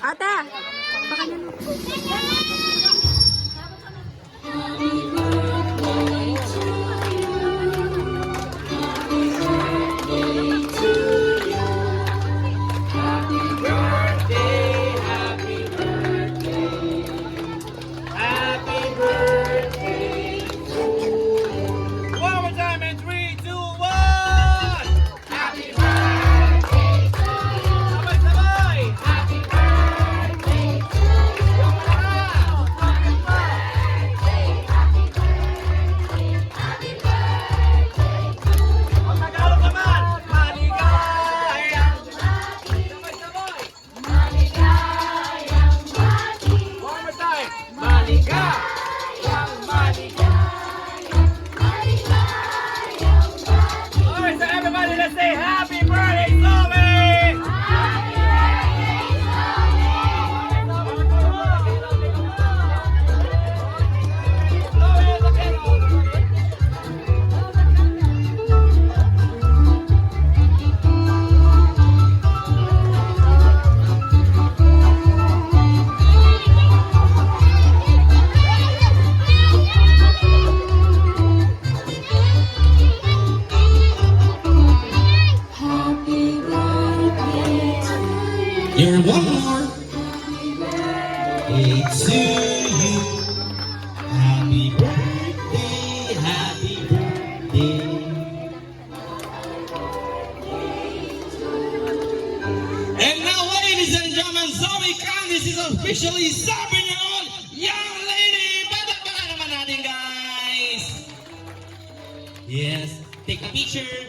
Ate, baka na. You're one more. Hey to you. Happy birthday, happy birthday. And now, ladies and gentlemen, Zoe Candice is officially serving your own young lady. Baka naman natin, guys. Yes, take a picture.